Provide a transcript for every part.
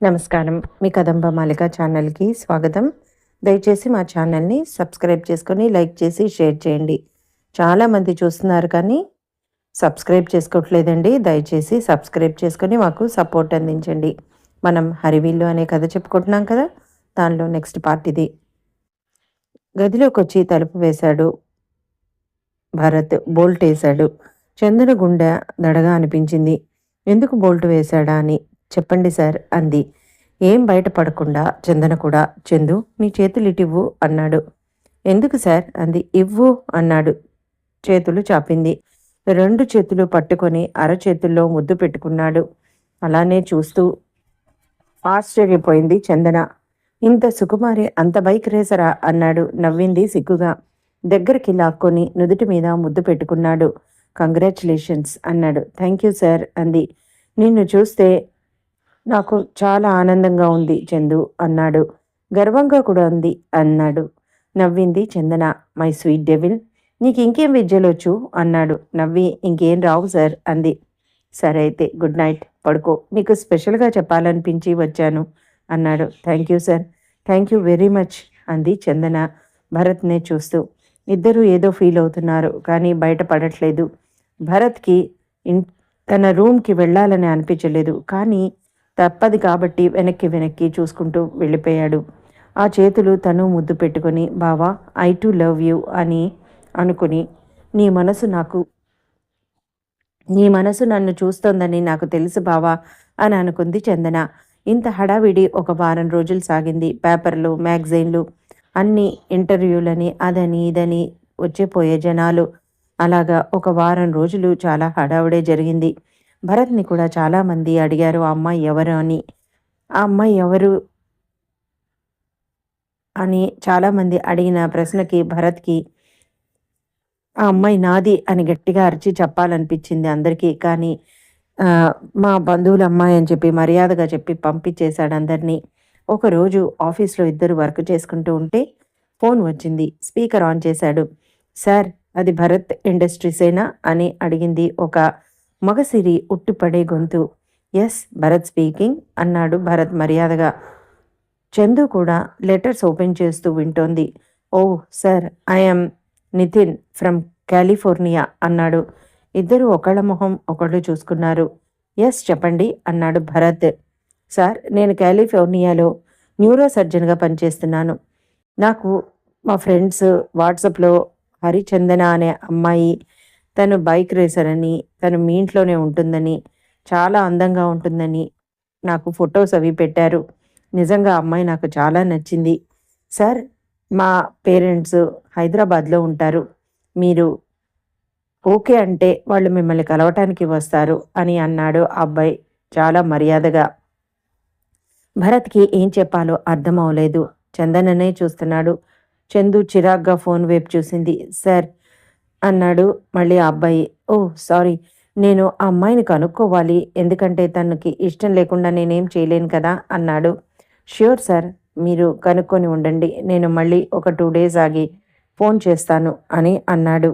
నమస్కారం. మీ కదంబ మాలిక ఛానల్‌కి స్వాగతం. దయచేసి మా ఛానల్‌ని సబ్స్క్రైబ్ చేసుకొని, లైక్ చేసి, షేర్ చేయండి. చాలామంది చూస్తున్నారు కానీ సబ్స్క్రైబ్ చేసుకోవట్లేదండి. దయచేసి సబ్స్క్రైబ్ చేసుకొని మాకు సపోర్ట్ అందించండి. మనం 'హరివిల్లు' అనే కథ చెప్పుకుంటున్నాం కదా! దానిలో నెక్స్ట్ పార్ట్ ఇది. గదిలోకొచ్చి తలుపు వేశాడు భరత్. బోల్టేశాడు. చందన గుండె దడగా అనిపించింది. ఎందుకు బోల్ట్ వేశాడా అని. చెప్పండి సార్ అంది. ఏం బయటపడకుండా చందన కూడా. చందు, నీ చేతులు ఇటివ్వు అన్నాడు. ఎందుకు సార్ అంది. ఇవ్వు అన్నాడు. చేతులు చాపింది. 2 చేతులు పట్టుకొని అరచేతుల్లో ముద్దు పెట్టుకున్నాడు. అలానే చూస్తూ ఆశ్చర్యపోయింది చందన. ఇంత సుకుమారి అంత బైక్ రేసరా అన్నాడు. నవ్వింది సిగ్గుగా. దగ్గరికి లాక్కొని నుదుటి మీద ముద్దు పెట్టుకున్నాడు. కంగ్రాచులేషన్స్ అన్నాడు. థ్యాంక్ యూ సార్ అంది. నిన్ను చూస్తే నాకు చాలా ఆనందంగా ఉంది చందు అన్నాడు. గర్వంగా కూడా ఉంది అన్నాడు. నవ్వింది చందన. మై స్వీట్ డెవిల్, నీకు ఇంకేం విద్యలొచ్చు అన్నాడు. నవ్వి ఇంకేం రావు సార్ అంది. సరే అయితే గుడ్ నైట్, పడుకో. నీకు స్పెషల్గా చెప్పాలనిపించి వచ్చాను అన్నాడు. Thank you sir. Thank you very much అంది చందన భరత్నే చూస్తూ. ఇద్దరూ ఏదో ఫీల్ అవుతున్నారు కానీ బయటపడట్లేదు. భరత్కి తన రూమ్కి వెళ్ళాలని అనిపించలేదు. కానీ తప్పది కాబట్టి వెనక్కి వెనక్కి చూసుకుంటూ వెళ్ళిపోయాడు. ఆ చేతులు తను ముద్దు పెట్టుకొని, బావా ఐ టు లవ్ యూ అని అనుకుని, నీ మనసు నన్ను చూస్తోందని నాకు తెలుసు బావా అని అనుకుంది చందన. ఇంత హడావిడి ఒక వారం రోజులు సాగింది. పేపర్లు, మ్యాగజైన్లు, అన్ని ఇంటర్వ్యూలని, అదని ఇదని వచ్చేపోయే జనాలు. అలాగా ఒక వారం రోజులు చాలా హడావిడే జరిగింది. భరత్ని కూడా చాలామంది అడిగారు ఆ అమ్మాయి ఎవరు అని. ఆ అమ్మాయి ఎవరు అని చాలామంది అడిగిన ప్రశ్నకి భరత్కి ఆ అమ్మాయి నాది అని గట్టిగా అరిచి చెప్పాలనిపించింది అందరికీ. కానీ మా బంధువుల అమ్మాయి అని చెప్పి మర్యాదగా చెప్పి పంపించేశాడు అందరినీ. ఒకరోజు ఆఫీస్లో ఇద్దరు వర్క్ చేసుకుంటూ ఉంటే ఫోన్ వచ్చింది. స్పీకర్ ఆన్ చేశాడు. సార్, అది భరత్ ఇండస్ట్రీసేనా అని అడిగింది ఒక మగసిరి ఉట్టిపడే గొంతు. ఎస్, భరత్ స్పీకింగ్ అన్నాడు భరత్ మర్యాదగా. చందు కూడా లెటర్స్ ఓపెన్ చేస్తూ వింటోంది. Oh sir, I'm Nitin from California అన్నాడు. ఇద్దరు ఒకళ్ళ మొహం ఒకళ్ళు చూసుకున్నారు. ఎస్ చెప్పండి అన్నాడు భరత్. సార్, నేను కాలిఫోర్నియాలో న్యూరో సర్జన్గా పనిచేస్తున్నాను. నాకు మా ఫ్రెండ్స్ వాట్సాప్లో హరిచందన అనే అమ్మాయి, తను బైక్ రేసర్ అని, తను మీ ఇంట్లోనే ఉంటుందని, చాలా అందంగా ఉంటుందని నాకు ఫొటోస్ అవి పెట్టారు. నిజంగా అమ్మాయి నాకు చాలా నచ్చింది. సార్, మా పేరెంట్స్ హైదరాబాద్లో ఉంటారు. మీరు ఓకే అంటే వాళ్ళు మిమ్మల్ని కలవటానికి వస్తారు అని అన్నాడు ఆ అబ్బాయి చాలా మర్యాదగా. భరత్కి ఏం చెప్పాలో అర్థం అవలేదు. చందననే చూస్తున్నాడు. చందు చిరాగ్గా ఫోన్ వైపు చూసింది. సార్ అన్నాడు మళ్ళీ ఆ అబ్బాయి. ఓ సారీ, నేను ఆ అమ్మాయిని కనుక్కోవాలి. ఎందుకంటే తనకి ఇష్టం లేకుండా నేనేం చేయలేను కదా అన్నాడు. ష్యూర్ సార్, మీరు కనుక్కొని ఉండండి. నేను మళ్ళీ ఒక 2 డేస్ ఆగి ఫోన్ చేస్తాను అని అన్నాడు.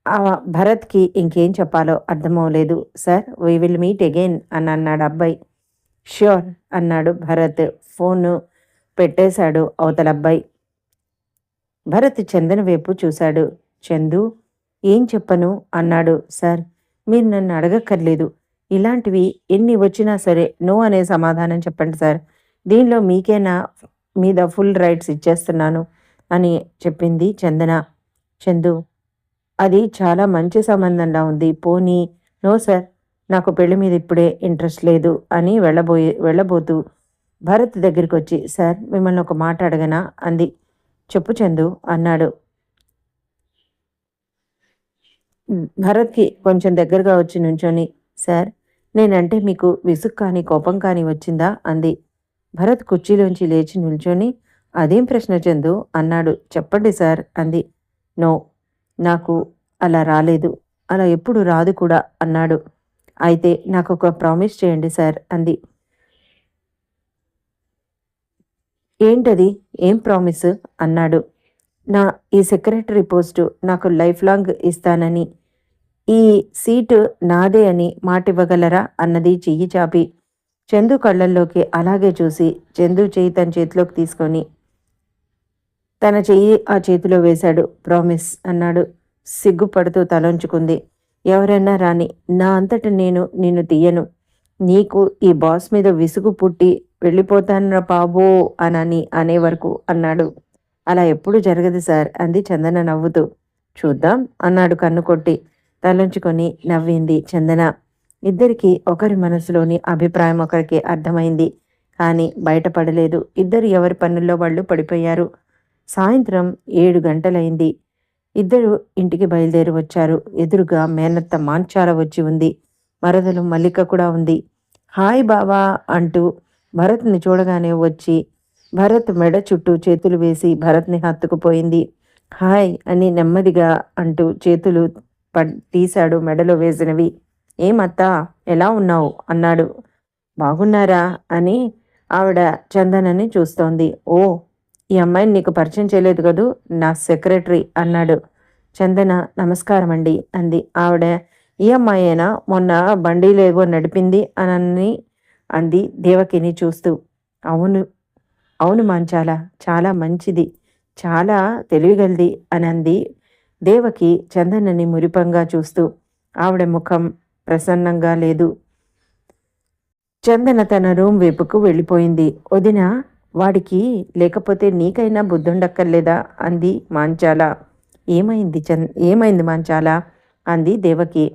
ఆ భరత్కి ఇంకేం చెప్పాలో అర్థమవలేదు. Sir, we will meet again అని అన్నాడు అబ్బాయి. ష్యూర్ అన్నాడు భరత్. ఫోను పెట్టేశాడు అవతల అబ్బాయి. భరత్ చందన వైపు చూశాడు. చందు, ఏం చెప్పను అన్నాడు. సార్, మీరు నన్ను అడగక్కర్లేదు. ఇలాంటివి ఎన్ని వచ్చినా సరే నో అనే సమాధానం చెప్పండి సార్. దీనిలో మీకేనా మీద ఫుల్ రైట్స్ ఇచ్చేస్తున్నాను అని చెప్పింది చందన. చందు, అది చాలా మంచి సంబంధంలా ఉంది. పోనీ నో సార్, నాకు పెళ్లి మీద ఇప్పుడే ఇంట్రెస్ట్ లేదు అని వెళ్ళబోతూ భరత్ దగ్గరికి వచ్చి, సార్ మిమ్మల్ని ఒక మాట అడగనా అంది. చెప్పు చందు అన్నాడు. భరత్కి కొంచెం దగ్గరగా వచ్చి నుంచొని, సార్ నేనంటే మీకు విసుగు కానీ కోపం కానీ వచ్చిందా అంది. భరత్ కుర్చీలోంచి లేచి నిల్చొని, అదేం ప్రశ్న చందు అన్నాడు. చెప్పండి సార్ అంది. నో, నాకు అలా రాలేదు, అలా ఎప్పుడు రాదు కూడా అన్నాడు. అయితే నాకు ఒక ప్రామిస్ చేయండి సార్ అంది. ఏంటది, ఏం ప్రామిస్ అన్నాడు. ఈ సెక్రటరీ పోస్టు నాకు లైఫ్ లాంగ్ ఇస్తానని, ఈ సీటు నాదే అని మాట ఇవ్వగలరా అన్నది చెయ్యి చాపి. చందు కళ్ళల్లోకి అలాగే చూసి చందు చెయ్యి తన చేతిలోకి తీసుకొని తన చెయ్యి ఆ చేతిలో వేశాడు. ప్రామిస్ అన్నాడు. సిగ్గుపడుతూ తలంచుకుంది. ఎవరైనా రాని, నా అంతట నేను నిన్ను తీయను. నీకు ఈ బాస్ మీద విసుగు పుట్టి వెళ్ళిపోతానరా బాబో అనని అనే వరకు అన్నాడు. అలా ఎప్పుడు జరగదు సార్ అంది చందన నవ్వుతూ. చూద్దాం అన్నాడు కన్ను కొట్టి. తలంచుకొని నవ్వింది చందన. ఇద్దరికి ఒకరి మనసులోని అభిప్రాయం ఒకరికి అర్థమైంది. కానీ బయటపడలేదు. ఇద్దరు ఎవరి పనుల్లో వాళ్ళు పడిపోయారు. సాయంత్రం 7 గంటలైంది. ఇద్దరు ఇంటికి బయలుదేరి వచ్చారు. ఎదురుగా మేనత్త మాంచాల వచ్చి ఉంది. మరదలు మల్లిక కూడా ఉంది. హాయ్ బావా అంటూ భరత్ని చూడగానే వచ్చి భరత్ మెడ చుట్టూ చేతులు వేసి భరత్ని హత్తుకుపోయింది. హాయ్ అని నెమ్మదిగా అంటూ చేతులు తీశాడు మెడలో వేసినవి. ఏమత్తా ఎలా ఉన్నావు అన్నాడు. బాగున్నారా అని ఆవిడ చందనని చూస్తోంది. ఓ, ఈ అమ్మాయిని నీకు పరిచయం చేయలేదు కదూ, నా సెక్రటరీ అన్నాడు. చందన నమస్కారం అండి అంది. ఆవిడ ఈ అమ్మాయేనా మొన్న బండిలేవో నడిపింది అని అంది దేవకిని చూస్తూ. అవును అవును మంచాల, చాలా మంచిది, చాలా తెలివిగలది అని అంది దేవకి చందనని మురిపంగా చూస్తూ. ఆవిడ ముఖం ప్రసన్నంగా లేదు. చందన తన రూమ్ వైపుకు వెళ్ళిపోయింది. వదిన, వాడికి లేకపోతే నీకైనా బుద్ధుండక్కర్లేదా అంది మాంచాల. ఏమైంది మాంచాల అంది దేవకి.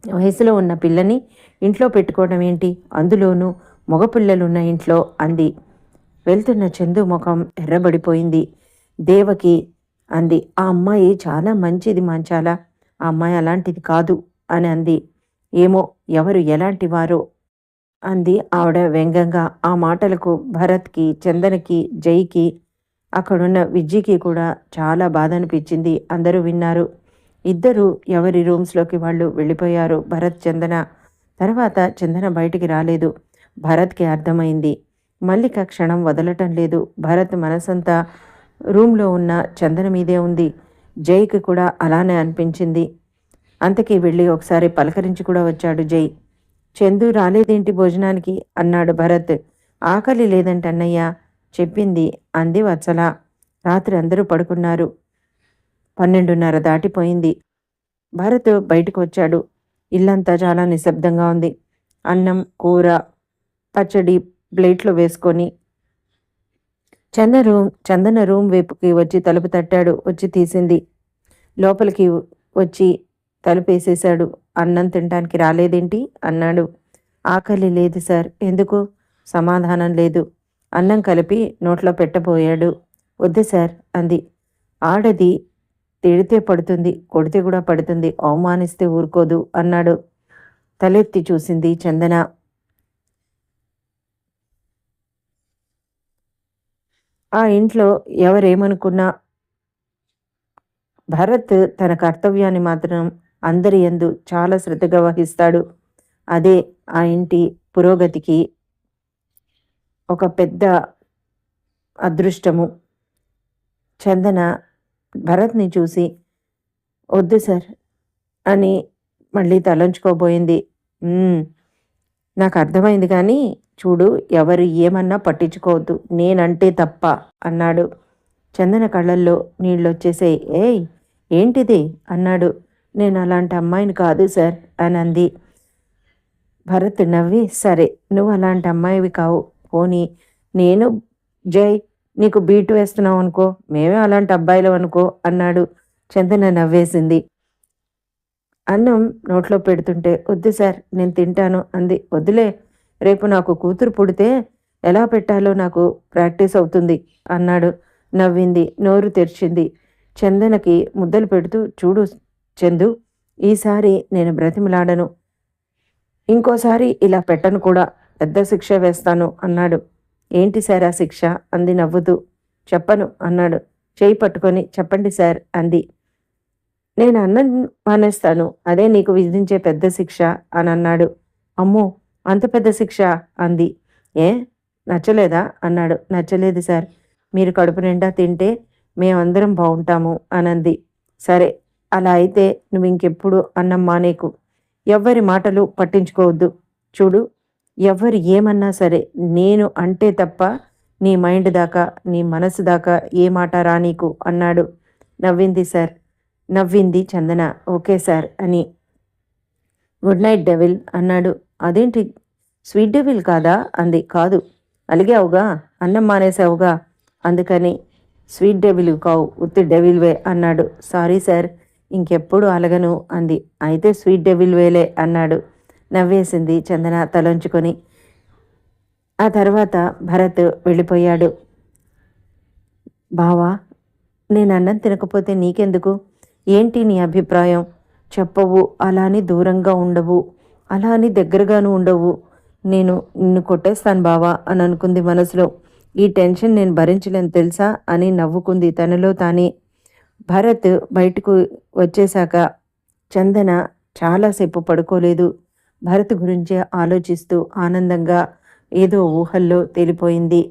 వయసులో ఉన్న పిల్లని ఇంట్లో పెట్టుకోవడం ఏంటి, అందులోనూ మగపిల్లలున్న ఇంట్లో అంది. వెళ్తున్న చందు ముఖం ఎర్రబడిపోయింది. దేవకి అంది, ఆ అమ్మాయి చాలా మంచిది మాంచాల, ఆ అమ్మాయి అలాంటిది కాదు అని అంది. ఏమో, ఎవరు ఎలాంటి వారో అంది ఆవిడ వ్యంగ్యంగా. ఆ మాటలకు భరత్కి, చందనకి, జైకి, అక్కడున్న విజ్జికి కూడా చాలా బాధ అనిపించింది. అందరూ విన్నారు. ఇద్దరు ఎవరి రూమ్స్లోకి వాళ్ళు వెళ్ళిపోయారు. భరత్, చందన. తర్వాత చందన బయటికి రాలేదు. భరత్కి అర్థమైంది. మల్లిక క్షణం వదలటం లేదు. భరత్ మనసంతా రూమ్లో ఉన్న చందన మీదే ఉంది. జైకి కూడా అలానే అనిపించింది. అంతకీ వెళ్ళి ఒకసారి పలకరించి కూడా వచ్చాడు జై. చందు రాలేదేంటి భోజనానికి అన్నాడు భరత్. ఆకలి లేదంట అన్నయ్య చెప్పింది అంది వత్సల. రాత్రి అందరూ పడుకున్నారు. 12:30 దాటిపోయింది. భరత్ బయటకు వచ్చాడు. ఇల్లంతా చాలా నిశ్శబ్దంగా ఉంది. అన్నం, కూర, పచ్చడి ప్లేట్లో వేసుకొని చందన రూమ్ వైపుకి వచ్చి తలుపు తట్టాడు. వచ్చి తీసింది. లోపలికి వచ్చి తలుపేసేశాడు. అన్నం తినడానికి రాలేదేంటి అన్నాడు. ఆకలి లేదు సార్. ఎందుకు? సమాధానం లేదు. అన్నం కలిపి నోట్లో పెట్టబోయాడు. వద్దు సార్ అంది. ఆడది తిడితే పడుతుంది, కొడితే కూడా పడుతుంది, అవమానిస్తే ఊరుకోదు అన్నాడు. తలెత్తి చూసింది చందన. ఆ ఇంట్లో ఎవరేమనుకున్నా భరత్ తన కర్తవ్యాన్ని మాత్రం అందరి యందు చాలా శ్రద్ధగా వహిస్తాడు. అదే ఆ ఇంటి పురోగతికి ఒక పెద్ద అదృష్టము. చందన భరత్ని చూసి వద్దు సార్ అని మళ్ళీ తలంచుకోబోయింది. నాకు అర్థమైంది, కానీ చూడు, ఎవరు ఏమన్నా పట్టించుకోవద్దు, నేనంటే తప్ప అన్నాడు. చందన కళ్ళల్లో నీళ్ళొచ్చేసాయి. ఏయ్, ఏంటిది అన్నాడు. నేను అలాంటి అమ్మాయిని కాదు సార్ అని అంది. భరత్ నవ్వి, సరే, నువ్వు అలాంటి అమ్మాయివి కావు, పోనీ నేను జై నీకు బీటు వేస్తున్నావు అనుకో, మేమే అలాంటి అబ్బాయిలు అనుకో అన్నాడు. చందన నవ్వేసింది. అన్నం నోట్లో పెడుతుంటే వద్దు సార్ నేను తింటాను అంది. వద్దులే, రేపు నాకు కూతురు పుడితే ఎలా పెట్టాలో నాకు ప్రాక్టీస్ అవుతుంది అన్నాడు. నవ్వింది. నోరు తెరిచింది. చందనకి ముద్దలు పెడుతూ, చూడు చందు, ఈసారి నేను బ్రతిమలాడను, ఇంకోసారి ఇలా పెట్టను కూడా, పెద్ద శిక్ష వేస్తాను అన్నాడు. ఏంటి సార్ ఆ శిక్ష అంది నవ్వుతూ. చెప్పను అన్నాడు. చేయి పట్టుకొని చెప్పండి సార్ అంది. నేను అన్నం మానేస్తాను, అదే నీకు విధించే పెద్ద శిక్ష అని అన్నాడు. అమ్మో, అంత పెద్ద శిక్ష అంది. ఏ నచ్చలేదా అన్నాడు. నచ్చలేదు సార్, మీరు కడుపు నిండా తింటే మేమందరం బాగుంటాము అనంది. సరే, అలా అయితే నువ్వు ఇంకెప్పుడు అన్నం మానేకు, ఎవ్వరి మాటలు పట్టించుకోవద్దు. చూడు, ఎవరు ఏమన్నా సరే నేను అంటే తప్ప నీ మైండ్ దాకా, నీ మనసు దాకా ఏ మాట రానీకు అన్నాడు. నవ్వింది సార్. నవ్వింది చందన. ఓకే సార్ అని. గుడ్ నైట్ డెవిల్ అన్నాడు. అదేంటి స్వీట్ డెవిల్ కాదా అంది. కాదు, అలిగావుగా, అన్నం మానేసావుగా, అందుకని స్వీట్ డెవిల్ కావు, ఉత్తి డెవిల్వే అన్నాడు. సారీ సార్, ఇంకెప్పుడు అలగను అంది. అయితే స్వీట్ డెవిల్ వేలే అన్నాడు. నవ్వేసింది చందన తలంచుకొని. ఆ తర్వాత భరత్ వెళ్ళిపోయాడు. బావా, నేను అన్నం తినకపోతే నీకెందుకు? ఏంటి నీ అభిప్రాయం? చెప్పవు, అలా అని దూరంగా ఉండవు, అలా అని దగ్గరగాను ఉండవు. నేను నిన్ను కొట్టేస్తాను బావా అని అనుకుంది మనసులో. ఈ టెన్షన్ నేను భరించలేను తెలుసా అని నవ్వుకుంది తనలో తానే. భరత్ బయటకు వచ్చేశాక చందన చాలాసేపు పడుకోలేదు. భరత్ గురించే ఆలోచిస్తూ ఆనందంగా ఏదో ఊహల్లో తేలిపోయింది.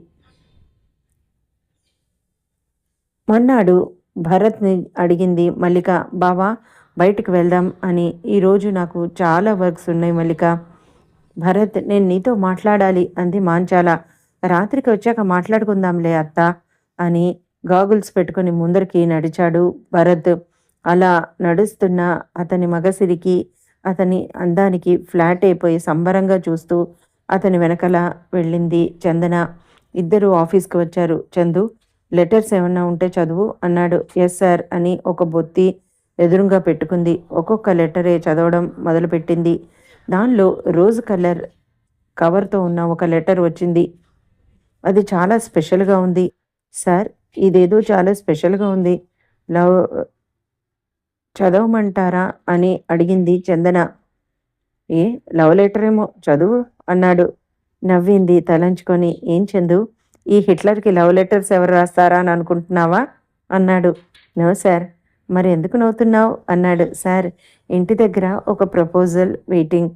మన్నాడు భరత్ని అడిగింది మల్లిక, బావా బయటికి వెళ్దాం అని. ఈరోజు నాకు చాలా వర్క్స్ ఉన్నాయి మల్లిక. భరత్, నేను నీతో మాట్లాడాలి అంది మాంచాల. రాత్రికి వచ్చాక మాట్లాడుకుందాంలే అత్త అని గాగుల్స్ పెట్టుకుని ముందరికి నడిచాడు భరత్. అలా నడుస్తున్న అతని మగసిరికి, అతని అందానికి ఫ్లాట్ అయిపోయి సంబరంగా చూస్తూ అతని వెనకల వెళ్ళింది చందన. ఇద్దరు ఆఫీస్కి వచ్చారు. చందు, లెటర్స్ ఏమన్నా ఉంటే చదువు అన్నాడు. ఎస్ సార్ అని ఒక బొత్తి ఎదురుగా పెట్టుకుంది. ఒక్కొక్క లెటరే చదవడం మొదలుపెట్టింది. దానిలో రోజ్ కలర్ కవర్తో ఉన్న ఒక లెటర్ వచ్చింది. అది చాలా స్పెషల్గా ఉంది. సార్, ఇదేదో చాలా స్పెషల్గా ఉంది, లవ్ చదవమంటారా అని అడిగింది చందన. ఏ లవ్ లెటర్ ఏమో, చదువు అన్నాడు. నవ్వింది తలంచుకొని. ఏం చందు, ఈ హిట్లర్కి లవ్ లెటర్స్ ఎవరు రాస్తారా అని అనుకుంటున్నావా అన్నాడు. No sir. మరి ఎందుకు నవ్వుతున్నావు అన్నాడు. సార్, ఇంటి దగ్గర ఒక ప్రపోజల్ వెయిటింగ్.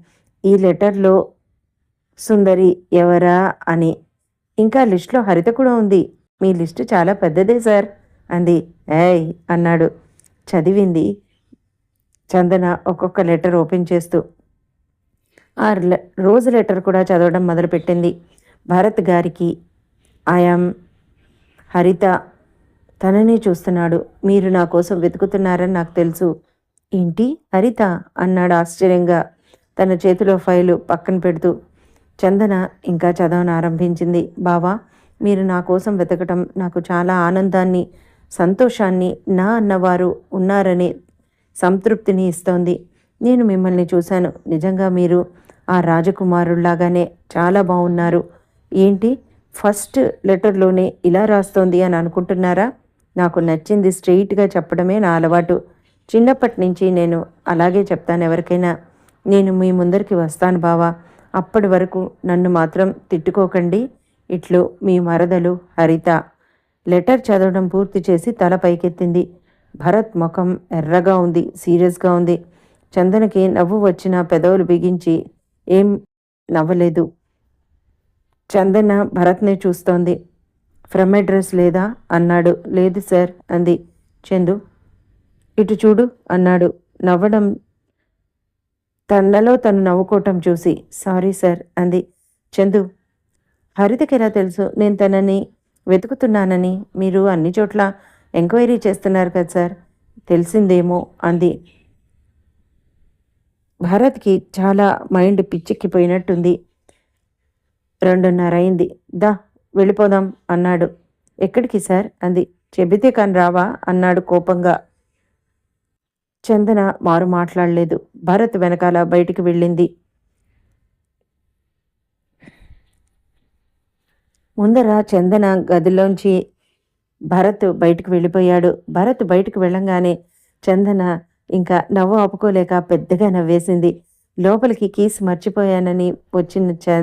ఈ లెటర్లో సుందరి ఎవరా అని. ఇంకా లిస్టులో హరిత కూడా ఉంది. మీ లిస్టు చాలా పెద్దదే సార్ అంది. ఏయ్ అన్నాడు. చదివింది చందన ఒక్కొక్క లెటర్ ఓపెన్ చేస్తూ. ఆ రోజు లెటర్ కూడా చదవడం మొదలుపెట్టింది. భారత్ గారికి, ఐయామ్ హరిత, తననే చూస్తున్నాడు. మీరు నా కోసం వెతుకుతున్నారని నాకు తెలుసు. ఏంటి హరిత అన్నాడు ఆశ్చర్యంగా తన చేతిలో ఫైలు పక్కన పెడుతూ. చందన ఇంకా చదవను ఆరంభించింది. బావా, మీరు నా కోసం వెతకటం నాకు చాలా ఆనందాన్ని, సంతోషాన్ని, నా అన్నవారు ఉన్నారనే సంతృప్తిని ఇస్తోంది. నేను మిమ్మల్ని చూశాను. నిజంగా మీరు ఆ రాజకుమారుల్లాగానే చాలా బాగున్నారు. ఏంటి ఫస్ట్ లెటర్లోనే ఇలా రాస్తోంది అని అనుకుంటున్నారా? నాకు నచ్చింది స్ట్రెయిట్గా చెప్పడమే నా అలవాటు. చిన్నప్పటి నుంచి నేను అలాగే చెప్తాను ఎవరికైనా. నేను మీ ముందరికి వస్తాను బావా. అప్పటి వరకు నన్ను మాత్రం తిట్టుకోకండి. ఇట్లు మీ మరదలు హరిత. లెటర్ చదవడం పూర్తి చేసి తల పైకెత్తింది. భరత్ ముఖం ఎర్రగా ఉంది, సీరియస్గా ఉంది. చందనకి నవ్వు వచ్చిన పెదవులు బిగించి ఏం నవ్వలేదు. చందన భరత్ని చూస్తోంది. ఫ్రమ్ అడ్రస్ లేదా అన్నాడు. లేదు సార్ అంది. చందు, ఇటు చూడు అన్నాడు. నవ్వడం, తనలో తను నవ్వుకోవటం చూసి సారీ సార్ అంది. చందు, హరితకి ఎలా తెలుసు నేను తనని వెతుకుతున్నానని? మీరు అన్ని చోట్ల ఎంక్వైరీ చేస్తున్నారు కదా సార్, తెలిసిందేమో అంది. భరత్కి చాలా మైండ్ పిచ్చెక్కిపోయినట్టుంది. 2:30 అయింది. దా వెళ్ళిపోదాం అన్నాడు. ఎక్కడికి సార్ అంది. చెబితే కాని రావా అన్నాడు కోపంగా. చందన మారు మాట్లాడలేదు. భరత్ వెనకాల బయటికి వెళ్ళింది. ముందర చందన గదిలోంచి భరత్ బయటికి వెళ్ళిపోయాడు. భరత్ బయటికి వెళ్ళంగానే చందన ఇంకా నవ్వు ఆపుకోలేక పెద్దగా నవ్వేసింది. లోపలికి కీస్ మర్చిపోయానని వచ్చిన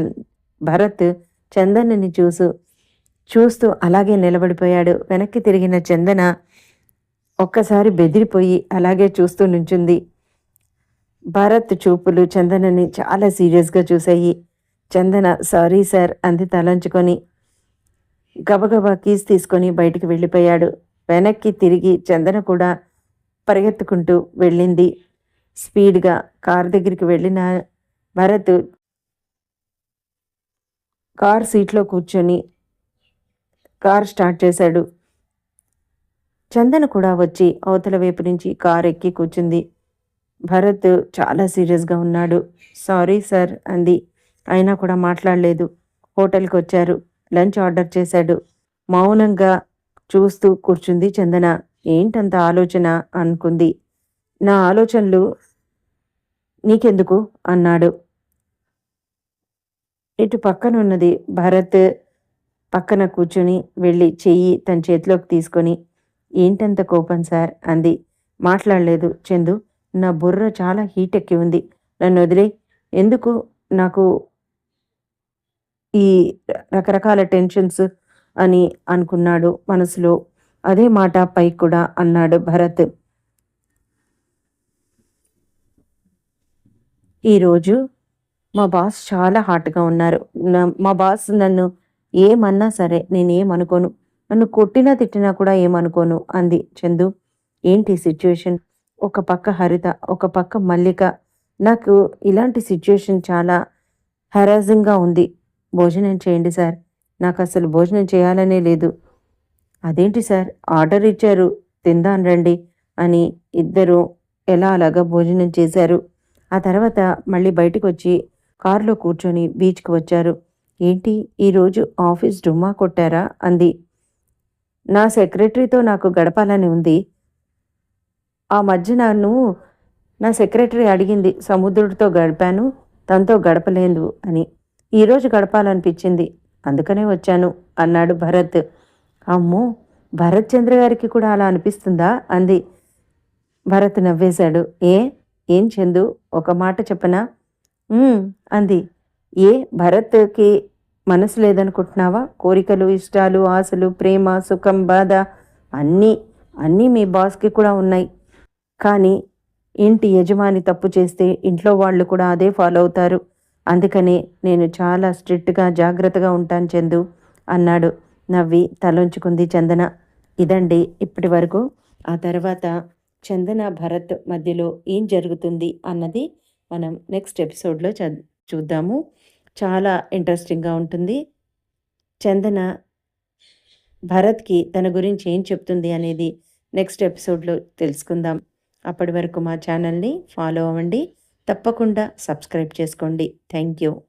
భరత్ చందనని చూస్తూ అలాగే నిలబడిపోయాడు. వెనక్కి తిరిగిన చందన ఒక్కసారి బెదిరిపోయి అలాగే చూస్తూ నుంచుంది. భరత్ చూపులు చందనని చాలా సీరియస్గా చూశాయి. చందన సారీ సార్ అంది తలంచుకొని. గబగబా కీస్ తీసుకొని బయటికి వెళ్ళిపోయాడు. వెనక్కి తిరిగి చందన కూడా పరిగెత్తుకుంటూ వెళ్ళింది. స్పీడ్గా కారు దగ్గరికి వెళ్ళిన భరత్ కార్ సీట్లో కూర్చొని కార్ స్టార్ట్ చేశాడు. చందన కూడా వచ్చి అవతల వైపు నుంచి కార్ ఎక్కి కూర్చుంది. భరత్ చాలా సీరియస్గా ఉన్నాడు. సారీ సార్ అంది. అయినా కూడా మాట్లాడలేదు. హోటల్కి వచ్చారు. లంచ్ ఆర్డర్ చేశాడు. మౌనంగా చూస్తూ కూర్చుంది చందన. ఏంటంత ఆలోచన అనుకుంది. నా ఆలోచనలు నీకెందుకు అన్నాడు. ఇటు పక్కనున్నది భరత్ పక్కన కూర్చుని వెళ్ళి చెయ్యి తన చేతిలోకి తీసుకొని ఏంటంత కోపం సార్ అంది. మాట్లాడలేదు చందు. నా బుర్ర చాలా హీట్ ఎక్కి ఉంది. నన్ను వదిలే. ఎందుకు నాకు ఈ రకరకాల టెన్షన్స్ అని అనుకున్నాడు మనసులో. అదే మాట పైకి కూడా అన్నాడు భరత్. ఈరోజు మా బాస్ చాలా హాట్గా ఉన్నారు. మా బాస్ నన్ను ఏమన్నా సరే నేనేమనుకోను. నన్ను కొట్టినా తిట్టినా కూడా ఏమనుకోను అంది చందు. ఏంటి సిచ్యుయేషన్? ఒక పక్క హరిత, ఒక పక్క మల్లిక. నాకు ఇలాంటి సిచ్యుయేషన్ చాలా హెరాసింగ్గా ఉంది. భోజనం చేయండి సార్. నాకు అసలు భోజనం చేయాలనే లేదు. అదేంటి సార్ ఆర్డర్ ఇచ్చారు తిందాం రండి అని ఇద్దరు ఎలా అలాగా భోజనం చేశారు. ఆ తర్వాత మళ్ళీ బయటకు వచ్చి కారులో కూర్చొని బీచ్కి వచ్చారు. ఏంటి ఈరోజు ఆఫీస్ డుమ్మా కొట్టారా అంది. నా సెక్రటరీతో నాకు గడపాలని ఉంది. ఆ మధ్య నన్ను నా సెక్రటరీ అడిగింది. సముద్రుడితో గడిపాను, తనతో గడపలేదు అని. ఈరోజు గడపాలనిపించింది, అందుకనే వచ్చాను అన్నాడు భరత్. అమ్మో, భరత్ చంద్ర గారికి కూడా అలా అనిపిస్తుందా అంది. భరత్ నవ్వేశాడు. ఏం చందు, ఒక మాట చెప్పనా? అంది. ఏ భరత్కి మనసు లేదనుకుంటున్నావా? కోరికలు, ఇష్టాలు, ఆశలు, ప్రేమ, సుఖం, బాధ అన్నీ అన్నీ మీ బాస్కి కూడా ఉన్నాయి. కానీ ఇంటి యజమాని తప్పు చేస్తే ఇంట్లో వాళ్ళు కూడా అదే ఫాలో అవుతారు. అందుకనే నేను చాలా స్ట్రిక్ట్గా జాగ్రత్తగా ఉంటాను చందు అన్నాడు. నవ్వి తలొంచుకుంది చందన. ఇదండి ఇప్పటి వరకు. ఆ తర్వాత చందన భరత్ మధ్యలో ఏం జరుగుతుంది అన్నది మనం నెక్స్ట్ ఎపిసోడ్లో చూద్దాము. చాలా ఇంట్రెస్టింగ్గా ఉంటుంది. చందన భరత్కి తన గురించి ఏం చెప్తుంది అనేది నెక్స్ట్ ఎపిసోడ్లో తెలుసుకుందాం. అప్పటి వరకు మా ఛానల్ని ఫాలో అవ్వండి. తప్పకుండా సబ్స్క్రైబ్ చేసుకోండి. Thank you.